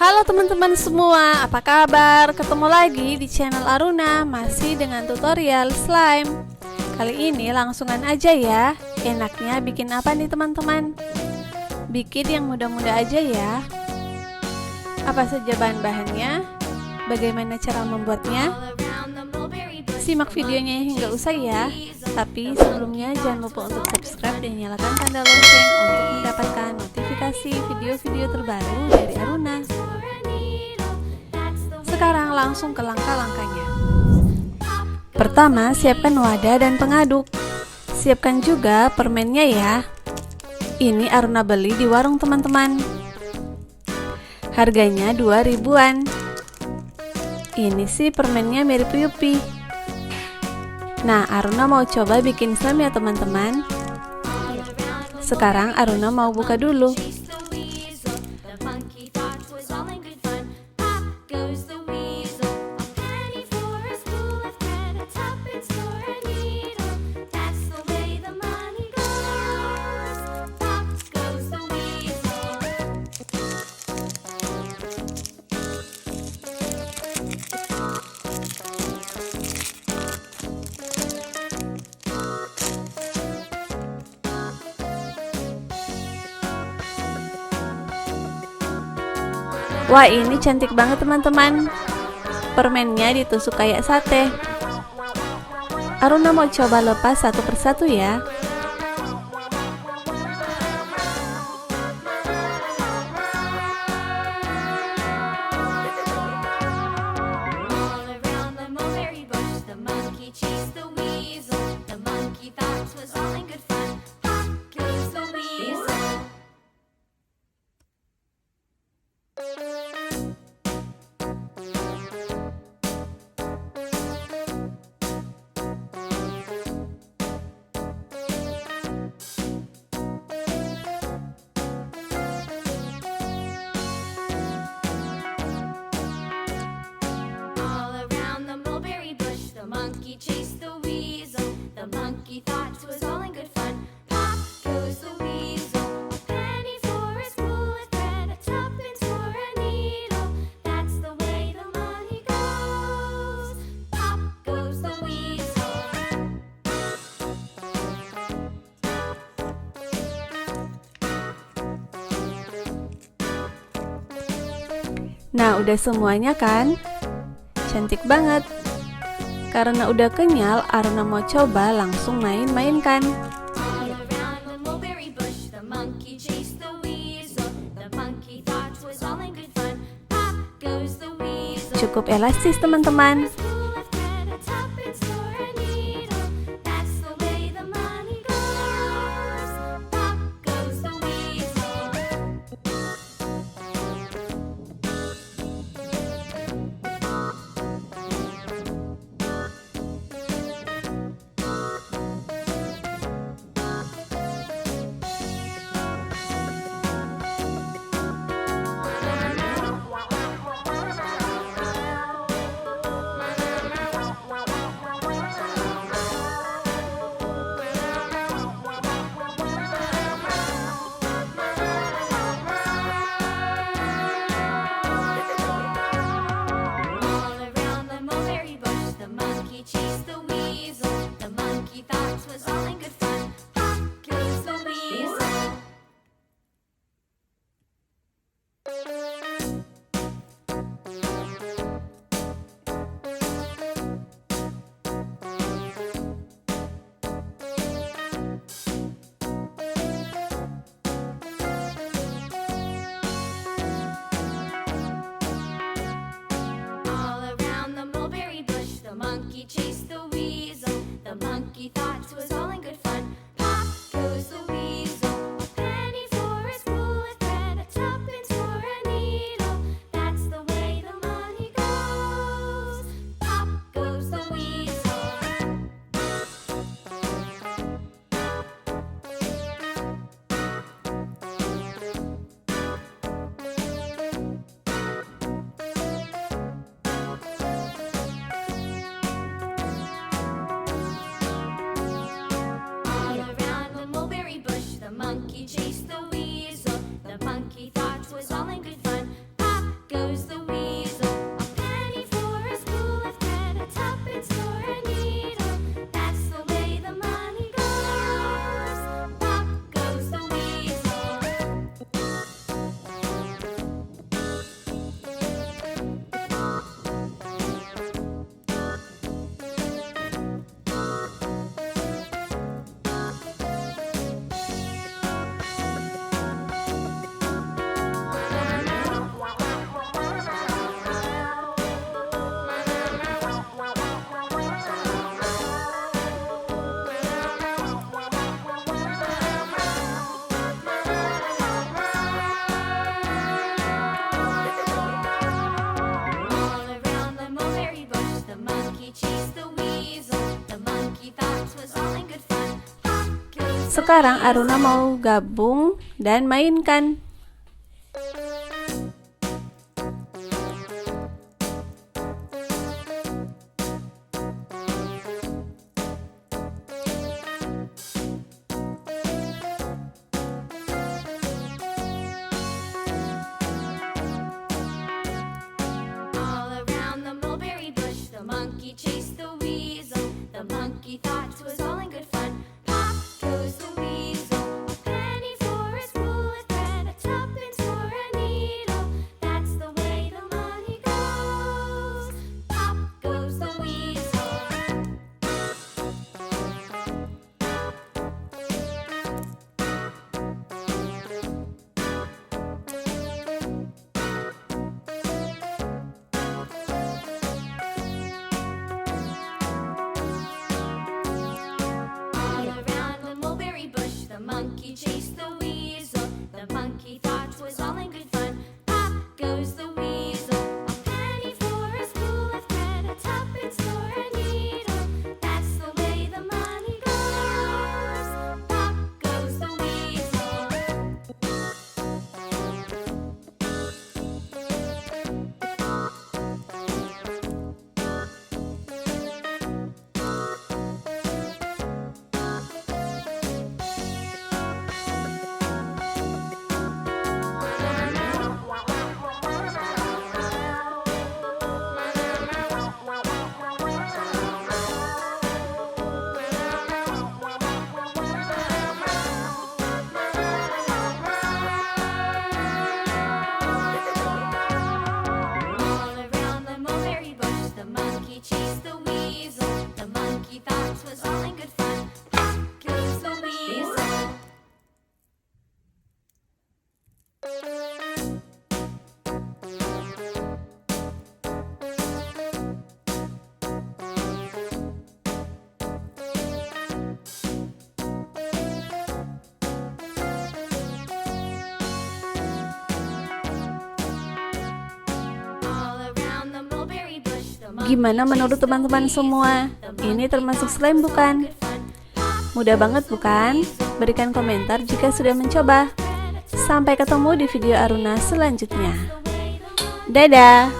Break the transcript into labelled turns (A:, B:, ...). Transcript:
A: Halo teman-teman semua, apa kabar? Ketemu lagi di channel Aruna, masih dengan tutorial slime. Kali ini langsungan aja ya. Enaknya bikin apa nih teman-teman? Bikin yang mudah-mudah aja ya. Apa saja bahan-bahannya? Bagaimana cara membuatnya? Simak videonya hingga usai ya. Tapi sebelumnya jangan lupa untuk subscribe dan nyalakan tanda lonceng untuk mendapatkan notifikasi video-video terbaru dari Aruna. Sekarang langsung ke langkah-langkahnya. Pertama, siapkan wadah dan pengaduk. Siapkan juga permennya ya. Ini Aruna beli di warung teman-teman. Harganya 2 ribuan. Ini sih permennya mirip Yupi. Nah, Aruna mau coba bikin slime ya teman-teman. Sekarang Aruna mau buka dulu. Wah, ini cantik banget teman-teman. Permennya ditusuk kayak sate. Aruna mau coba lepas satu persatu ya. Nah, udah semuanya kan? Cantik banget. Karena udah kenyal, Aruna mau coba langsung main-mainkan. Cukup elastis teman-teman. Sekarang Aruna mau gabung dan mainkan. Gimana menurut teman-teman semua? Ini termasuk slime bukan? Mudah banget bukan? Berikan komentar jika sudah mencoba. Sampai ketemu di video Aruna selanjutnya. Dadah!